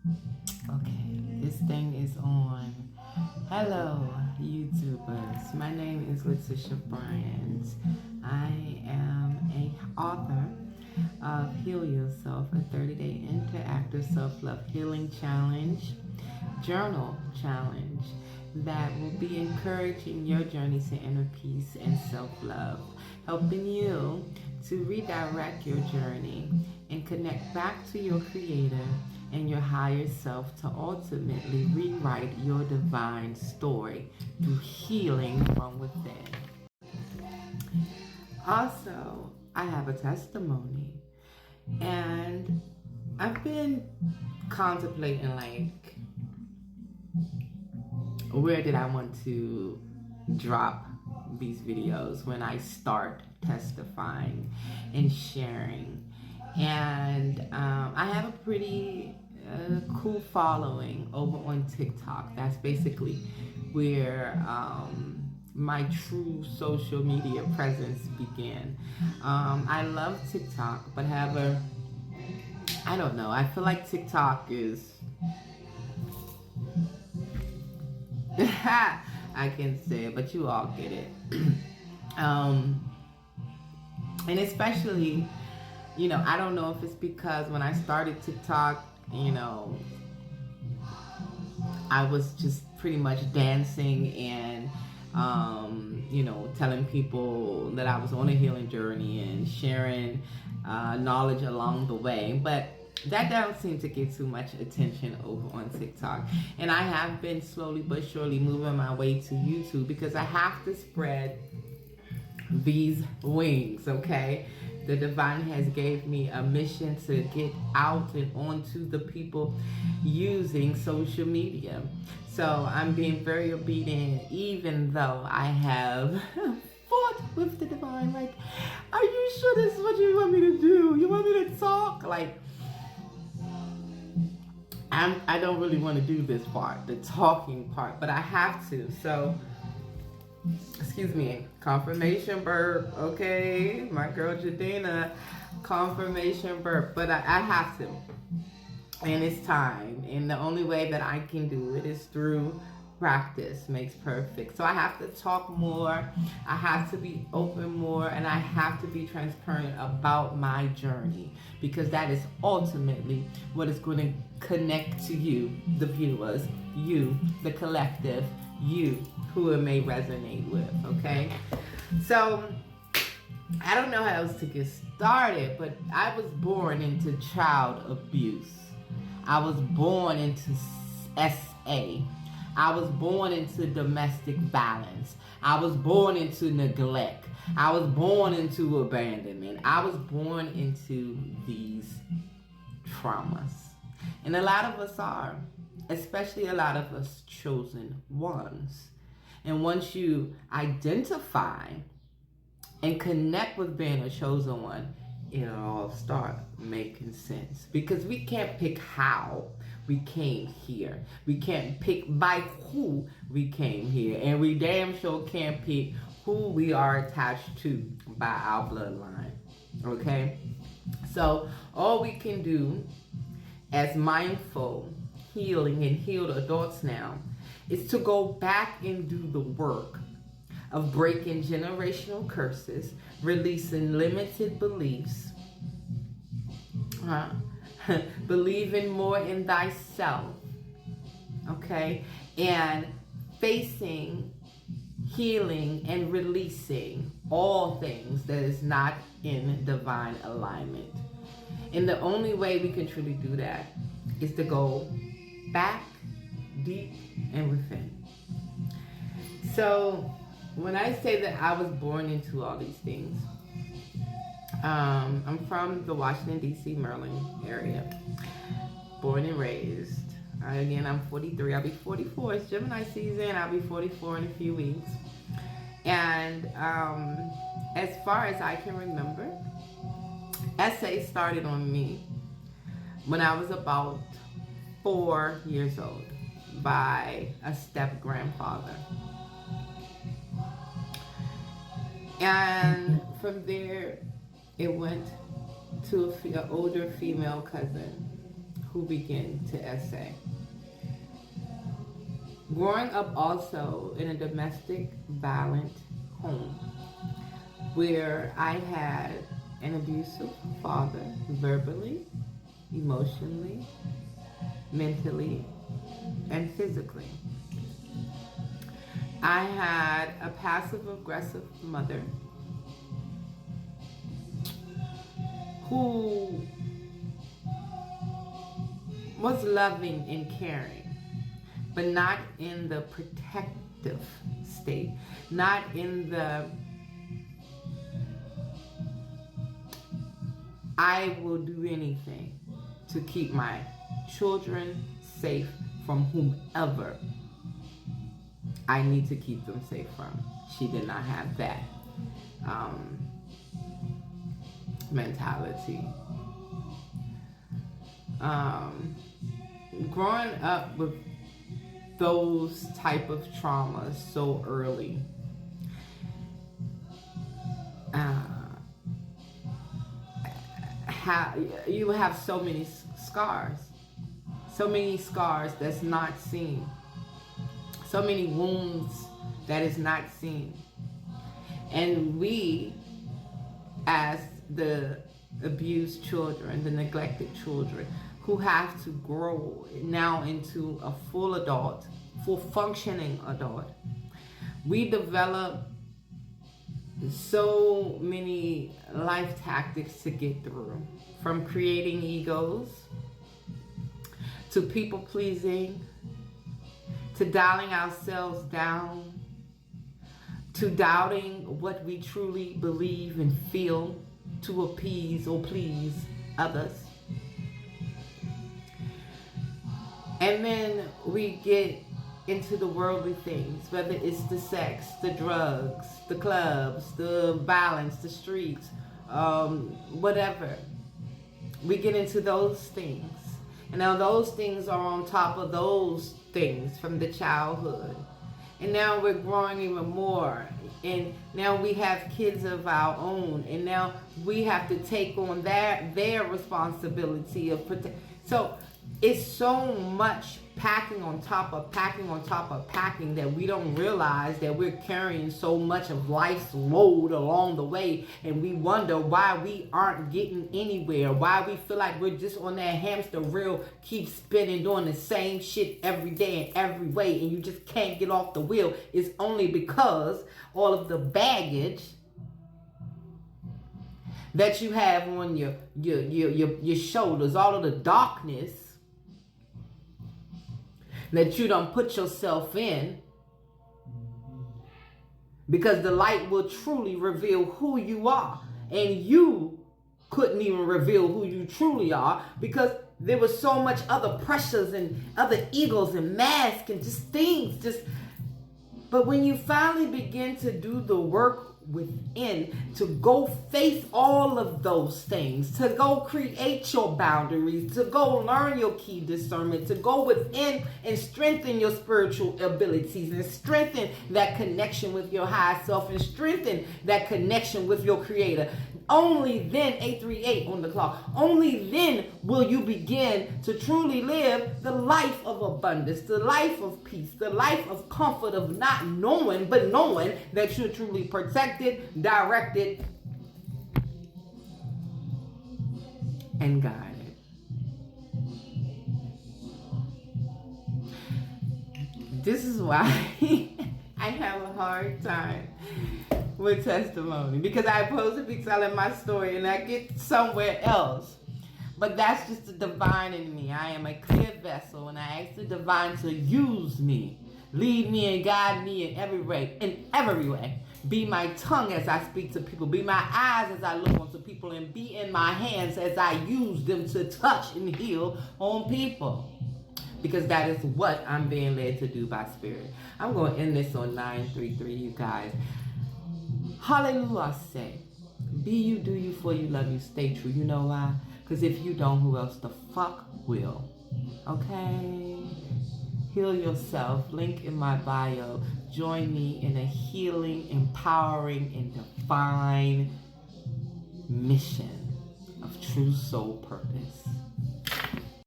Okay, this thing is on. Hello, YouTubers. My name is Letitia Bryant. I am a author of Heal Yourself, a 30-day interactive self-love healing challenge, journal challenge that will be encouraging your journey to inner peace and self-love, helping you to redirect your journey and connect back to your creator and your higher self to ultimately rewrite your divine story through healing from within. Also, I have a testimony, and I've been contemplating, like, where did I want to drop these videos when I start testifying and sharing. And I have a pretty cool following over on TikTok. That's basically where my true social media presence began. I love TikTok, but however, I don't know. I feel like TikTok is I can say it, but you all get it. And especially, I don't know if it's because when I started TikTok, I was just pretty much dancing and, telling people that I was on a healing journey and sharing knowledge along the way. But that don't seem to get too much attention over on TikTok. And I have been slowly but surely moving my way to YouTube because I have to spread these wings, okay? The divine has gave me a mission to get out and onto the people using social media. So I'm being very obedient, even though I have fought with the divine. Like, are you sure this is what you want me to do? You want me to talk? Like, I don't really want to do this part, the talking part, but I have to. So, excuse me, confirmation burp, okay? My girl Jadina, confirmation burp, but I have to. And it's time. And the only way that I can do it is through practice makes perfect. So I have to talk more, I have to be open more, and I have to be transparent about my journey, because that is ultimately what is going to connect to you, the viewers, you, the collective, you, who it may resonate with, okay? So I don't know how else to get started, but I was born into child abuse. I was born into SA. I was born into domestic violence. I was born into neglect. I was born into abandonment. I was born into these traumas. And a lot of us are, especially a lot of us chosen ones. And once you identify and connect with being a chosen one, it'll all start making sense. Because we can't pick how we came here. We can't pick by who we came here. And we damn sure can't pick who we are attached to by our bloodline. Okay? So all we can do as mindful, healing, and healed adults now is to go back and do the work of breaking generational curses, releasing limited beliefs, believing more in thyself, okay, and facing, healing, and releasing all things that is not in divine alignment. And the only way we can truly do that is to go back, deep, and within. So when I say that I was born into all these things, I'm from the Washington, D.C., Maryland area. Born and raised. Again, I'm 43. I'll be 44. It's Gemini season. I'll be 44 in a few weeks. And as far as I can remember, SA started on me when I was about 4 years old by a step-grandfather. And from there, it went to an older female cousin who begin to essay. Growing up also in a domestic violent home where I had an abusive father, verbally, emotionally, mentally, and physically. I had a passive-aggressive mother who was loving and caring, but not in the protective state, not in the I will do anything to keep my children safe from whomever I need to keep them safe from. She did not have that mentality. Growing up with those type of traumas so early, you have so many scars that's not seen, so many wounds that is not seen. And we, as the abused children, the neglected children, who have to grow now into a full adult, full functioning adult, we develop so many life tactics to get through, from creating egos to people pleasing, to dialing ourselves down, to doubting what we truly believe and feel to appease or please others. And then we get into the worldly things, whether it's the sex, the drugs, the clubs, the violence, the streets, whatever. We get into those things. And now those things are on top of those things from the childhood. And now we're growing even more. And now we have kids of our own. And now we have to take on their responsibility of protect. So it's so much packing on top of packing on top of packing that we don't realize that we're carrying so much of life's load along the way, and we wonder why we aren't getting anywhere, why we feel like we're just on that hamster wheel, keep spinning, doing the same shit every day and every way, and you just can't get off the wheel. It's only because all of the baggage that you have on your shoulders, all of the darkness that you done put yourself in, because the light will truly reveal who you are, and you couldn't even reveal who you truly are because there was so much other pressures and other egos and masks and just things. But when you finally begin to do the work within, to go face all of those things, to go create your boundaries, to go learn your key discernment, to go within and strengthen your spiritual abilities and strengthen that connection with your higher self and strengthen that connection with your creator. Only then, 838 on the clock, only then will you begin to truly live the life of abundance, the life of peace, the life of comfort, of not knowing, but knowing that you're truly protected, directed, and guided. This is why I have a hard time with testimony, because I'm supposed to be telling my story and I get somewhere else. But that's just the divine in me. I am a clear vessel, and I ask the divine to use me, lead me and guide me in every way. Be my tongue as I speak to people. Be my eyes as I look onto people, and be in my hands as I use them to touch and heal on people. Because that is what I'm being led to do by spirit. I'm going to end this on 933, you guys. Hallelujah, I say. Be you, do you, for you, love you, stay true. You know why? Because if you don't, who else the fuck will? Okay? Heal yourself. Link in my bio. Join me in a healing, empowering, and divine mission of true soul purpose.